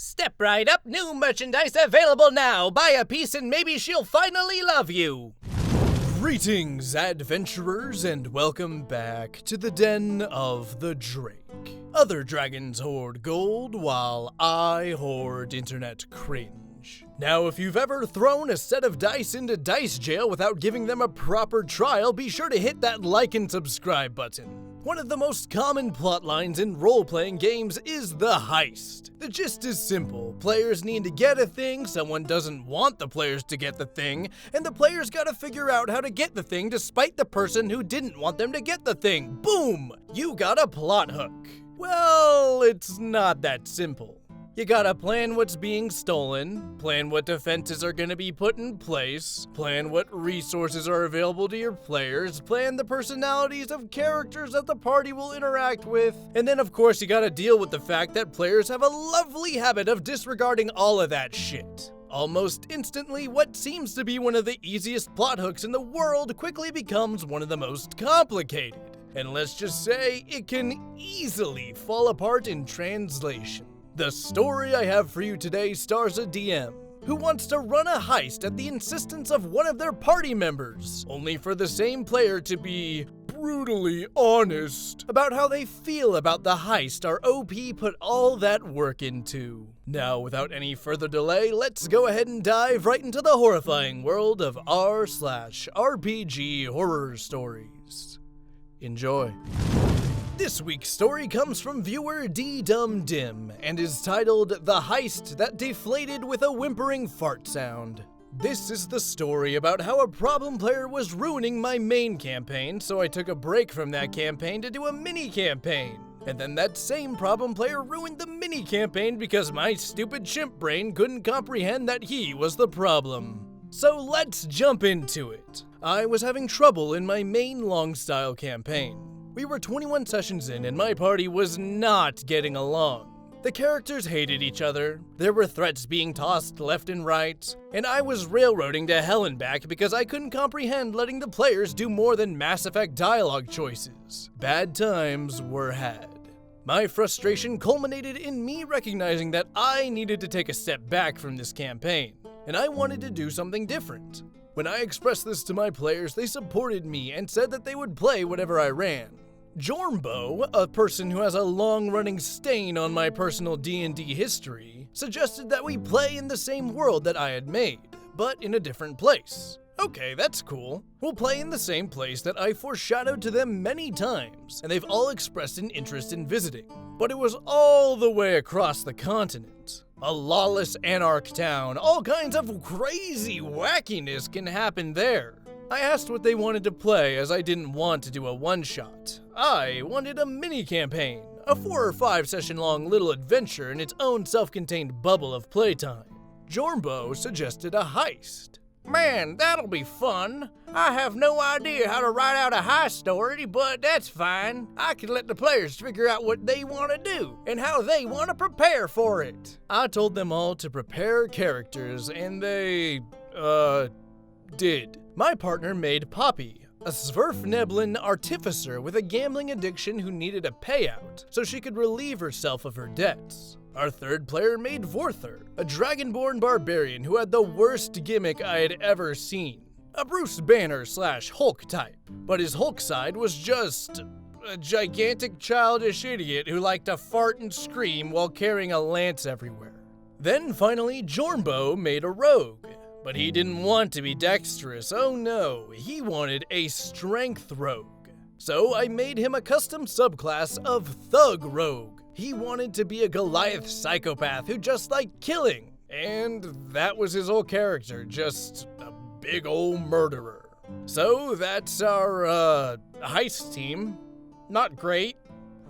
Step right up, new merchandise available now. Buy a piece and maybe she'll finally love you. Greetings, adventurers, and welcome back to the Den of the Drake. Other dragons hoard gold, while I hoard internet cringe. Now, if you've ever thrown a set of dice into dice jail without giving them a proper trial, be sure to hit that like and subscribe button. One of the most common plot lines in role-playing games is the heist. The gist is simple. Players need to get a thing, someone doesn't want the players to get the thing, and the players gotta figure out how to get the thing despite the person who didn't want them to get the thing. Boom! You got a plot hook. Well, it's not that simple. You gotta plan what's being stolen, plan what defenses are gonna be put in place, plan what resources are available to your players, plan the personalities of characters that the party will interact with, and then of course you gotta deal with the fact that players have a lovely habit of disregarding all of that shit. Almost instantly, what seems to be one of the easiest plot hooks in the world quickly becomes one of the most complicated. And let's just say, it can easily fall apart in translation. The story I have for you today stars a DM who wants to run a heist at the insistence of one of their party members, only for the same player to be brutally honest about how they feel about the heist our OP put all that work into. Now, without any further delay, let's go ahead and dive right into the horrifying world of r/RPG-Horror-Stories. Enjoy. This week's story comes from viewer D-Dum-Dim and is titled The Heist That Deflated with a Whimpering Fart Sound. This is the story about how a problem player was ruining my main campaign, so I took a break from that campaign to do a mini-campaign. And then that same problem player ruined the mini-campaign because my stupid chimp brain couldn't comprehend that he was the problem. So let's jump into it. I was having trouble in my main long-style campaign. We were 21 sessions in and my party was not getting along. The characters hated each other, there were threats being tossed left and right, and I was railroading to hell and back because I couldn't comprehend letting the players do more than Mass Effect dialogue choices. Bad times were had. My frustration culminated in me recognizing that I needed to take a step back from this campaign, and I wanted to do something different. When I expressed this to my players, they supported me and said that they would play whatever I ran. Jormbo, a person who has a long-running stain on my personal D&D history, suggested that we play in the same world that I had made, but in a different place. Okay, that's cool. We'll play in the same place that I foreshadowed to them many times, and they've all expressed an interest in visiting. But it was all the way across the continent. A lawless anarch town, all kinds of crazy wackiness can happen there. I asked what they wanted to play as I didn't want to do a one-shot. I wanted a mini-campaign, a 4 or 5 session long little adventure in its own self-contained bubble of playtime. Jormbo suggested a heist. Man, that'll be fun. I have no idea how to write out a heist story, but that's fine. I can let the players figure out what they want to do and how they want to prepare for it. I told them all to prepare characters, and they, did. My partner made Poppy, a Sverfneblin artificer with a gambling addiction who needed a payout so she could relieve herself of her debts. Our third player made Vorther, a dragonborn barbarian who had the worst gimmick I had ever seen. A Bruce Banner/Hulk type, but his Hulk side was just a gigantic childish idiot who liked to fart and scream while carrying a lance everywhere. Then finally, Jormbo made a rogue. But he didn't want to be dexterous, oh no, he wanted a strength rogue. So I made him a custom subclass of Thug Rogue. He wanted to be a Goliath psychopath who just liked killing. And that was his whole character, just a big ol' murderer. So that's our, heist team. Not great.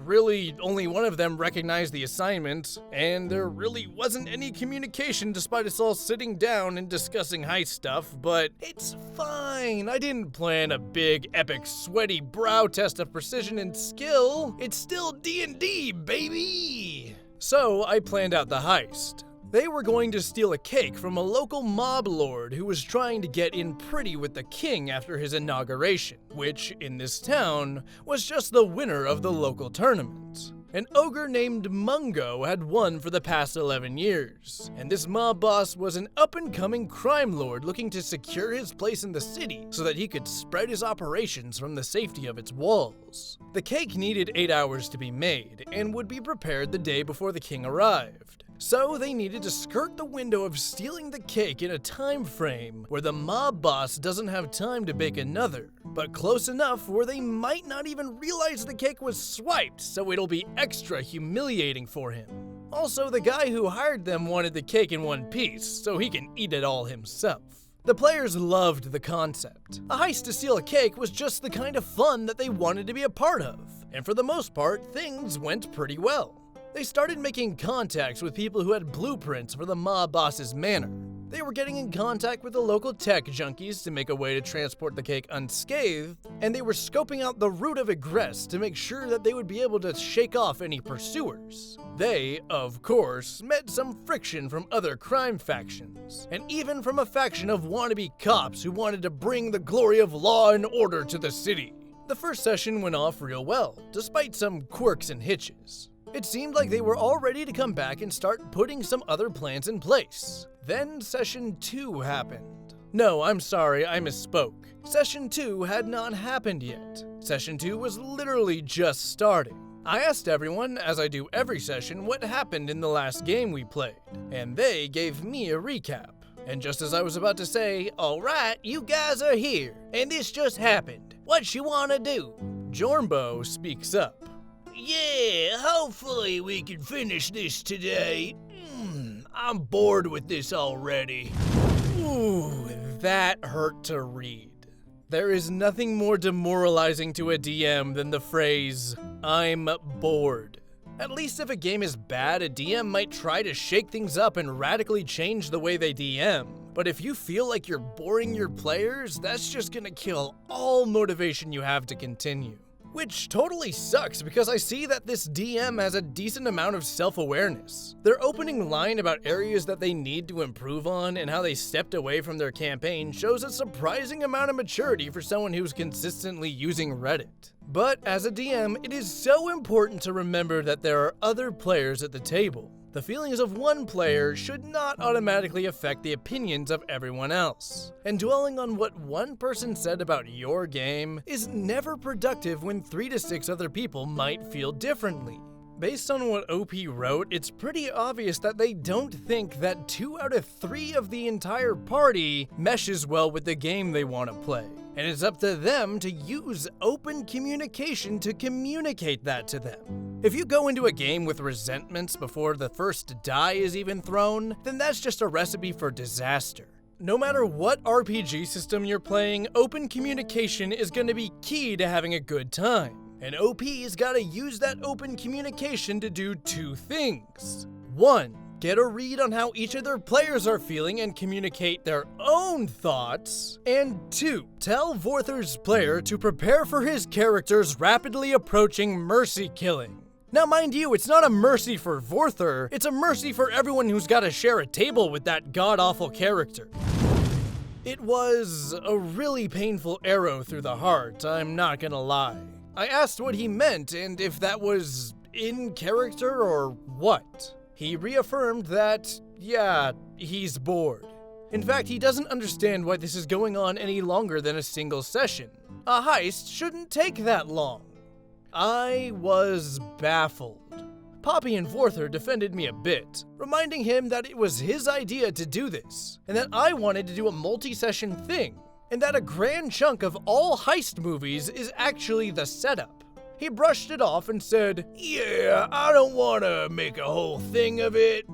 Really, only one of them recognized the assignment, and there really wasn't any communication despite us all sitting down and discussing heist stuff, but it's fine. I didn't plan a big, epic, sweaty brow test of precision and skill. It's still D&D, baby! So I planned out the heist. They were going to steal a cake from a local mob lord who was trying to get in pretty with the king after his inauguration, which, in this town, was just the winner of the local tournament. An ogre named Mungo had won for the past 11 years, and this mob boss was an up-and-coming crime lord looking to secure his place in the city so that he could spread his operations from the safety of its walls. The cake needed 8 hours to be made, and would be prepared the day before the king arrived. So they needed to skirt the window of stealing the cake in a time frame where the mob boss doesn't have time to bake another, but close enough where they might not even realize the cake was swiped, so it'll be extra humiliating for him. Also, the guy who hired them wanted the cake in one piece, so he can eat it all himself. The players loved the concept. A heist to steal a cake was just the kind of fun that they wanted to be a part of, and for the most part, things went pretty well. They started making contacts with people who had blueprints for the mob boss's manor. They were getting in contact with the local tech junkies to make a way to transport the cake unscathed, and they were scoping out the route of egress to make sure that they would be able to shake off any pursuers. They, of course, met some friction from other crime factions, and even from a faction of wannabe cops who wanted to bring the glory of law and order to the city. The first session went off real well, despite some quirks and hitches. It seemed like they were all ready to come back and start putting some other plans in place. Then Session 2 happened. No, I'm sorry, I misspoke. Session 2 had not happened yet. Session 2 was literally just starting. I asked everyone, as I do every session, what happened in the last game we played, and they gave me a recap. And just as I was about to say, "Alright, you guys are here, and this just happened. What you wanna do?" Jormbo speaks up. "Yeah, hopefully we can finish this today. I'm bored with this already." Ooh, that hurt to read. There is nothing more demoralizing to a DM than the phrase, "I'm bored." At least if a game is bad, a DM might try to shake things up and radically change the way they DM. But if you feel like you're boring your players, that's just gonna kill all motivation you have to continue. Which totally sucks because I see that this DM has a decent amount of self-awareness. Their opening line about areas that they need to improve on and how they stepped away from their campaign shows a surprising amount of maturity for someone who's consistently using Reddit. But as a DM, it is so important to remember that there are other players at the table. The feelings of one player should not automatically affect the opinions of everyone else. And dwelling on what one person said about your game is never productive when 3 to 6 other people might feel differently. Based on what OP wrote, it's pretty obvious that they don't think that 2 out of 3 of the entire party meshes well with the game they want to play. And it's up to them to use open communication to communicate that to them. If you go into a game with resentments before the first die is even thrown, then that's just a recipe for disaster. No matter what RPG system you're playing, open communication is going to be key to having a good time. And OP's gotta use that open communication to do 2 things. 1, get a read on how each of their players are feeling and communicate their own thoughts. And 2, tell Vorther's player to prepare for his character's rapidly approaching mercy killing. Now mind you, it's not a mercy for Vorther, it's a mercy for everyone who's gotta share a table with that god-awful character. It was a really painful arrow through the heart, I'm not gonna lie. I asked what he meant and if that was in character or what. He reaffirmed that, yeah, he's bored. In fact, he doesn't understand why this is going on any longer than a single session. A heist shouldn't take that long. I was baffled. Poppy and Vorther defended me a bit, reminding him that it was his idea to do this, and that I wanted to do a multi-session thing, and that a grand chunk of all heist movies is actually the setup. He brushed it off and said, "Yeah, I don't want to make a whole thing of it.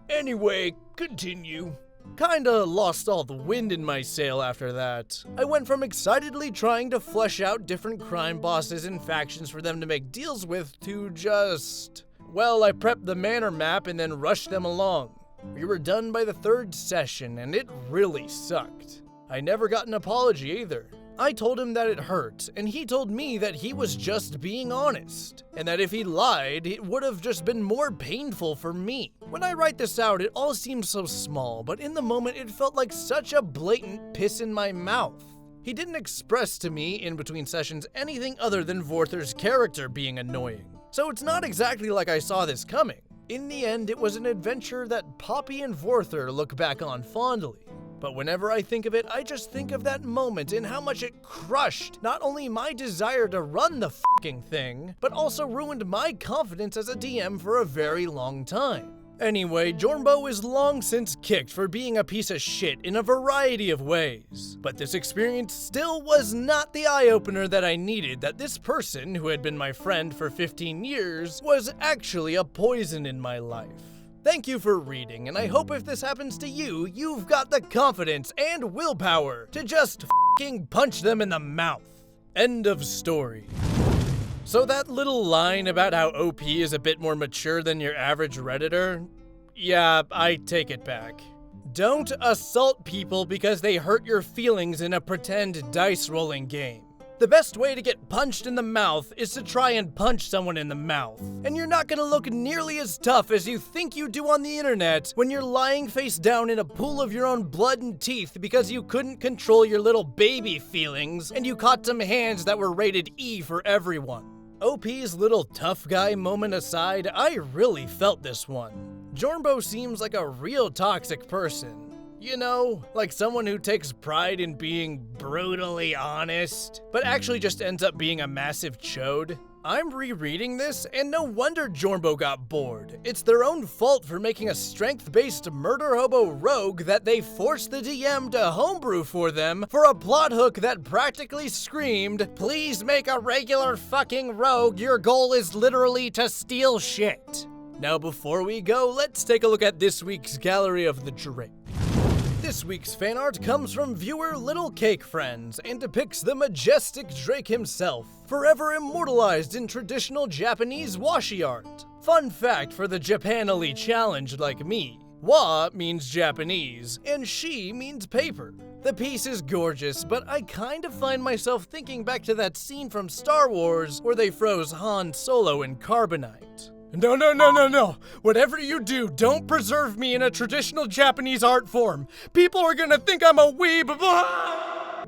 Anyway, continue." Kinda lost all the wind in my sail after that. I went from excitedly trying to flesh out different crime bosses and factions for them to make deals with to just, well, I prepped the manor map and then rushed them along. We were done by the 3rd session and it really sucked. I never got an apology either. I told him that it hurt, and he told me that he was just being honest, and that if he lied, it would have just been more painful for me. When I write this out, it all seems so small, but in the moment it felt like such a blatant piss in my mouth. He didn't express to me in between sessions anything other than Vorther's character being annoying. So it's not exactly like I saw this coming. In the end, it was an adventure that Poppy and Vorther look back on fondly. But whenever I think of it, I just think of that moment and how much it crushed not only my desire to run the fucking thing, but also ruined my confidence as a DM for a very long time. Anyway, Jornbo is long since kicked for being a piece of shit in a variety of ways. But this experience still was not the eye-opener that I needed, that this person, who had been my friend for 15 years, was actually a poison in my life. Thank you for reading, and I hope if this happens to you, you've got the confidence and willpower to just f***ing punch them in the mouth. End of story. So that little line about how OP is a bit more mature than your average Redditor? Yeah, I take it back. Don't assault people because they hurt your feelings in a pretend dice rolling game. The best way to get punched in the mouth is to try and punch someone in the mouth. And you're not gonna look nearly as tough as you think you do on the internet when you're lying face down in a pool of your own blood and teeth because you couldn't control your little baby feelings and you caught some hands that were rated E for everyone. OP's little tough guy moment aside, I really felt this one. Jornbo seems like a real toxic person. You know, like someone who takes pride in being brutally honest, but actually just ends up being a massive chode. I'm rereading this, and no wonder Jornbo got bored. It's their own fault for making a strength-based murder hobo rogue that they forced the DM to homebrew for them for a plot hook that practically screamed, "Please make a regular fucking rogue, your goal is literally to steal shit." Now before we go, let's take a look at this week's Gallery of the Drake. This week's fan art comes from viewer Little Cake Friends and depicts the majestic Drake himself, forever immortalized in traditional Japanese washi art. Fun fact for the Japanally challenged like me, wa means Japanese, and shi means paper. The piece is gorgeous, but I kind of find myself thinking back to that scene from Star Wars where they froze Han Solo in carbonite. No. Whatever you do, don't preserve me in a traditional Japanese art form. People are gonna think I'm a weeb.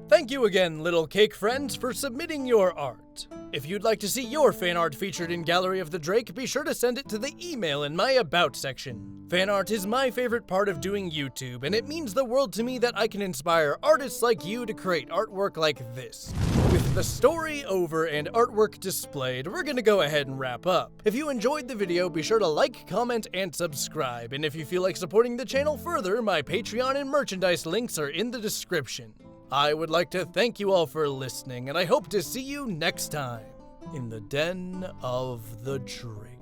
Thank you again, Little Cake Friends, for submitting your art. If you'd like to see your fan art featured in Gallery of the Drake, be sure to send it to the email in my About section. Fan art is my favorite part of doing YouTube, and it means the world to me that I can inspire artists like you to create artwork like this. With the story over and artwork displayed, we're gonna go ahead and wrap up. If you enjoyed the video, be sure to like, comment, and subscribe. And if you feel like supporting the channel further, my Patreon and merchandise links are in the description. I would like to thank you all for listening, and I hope to see you next time in the Den of the Drake.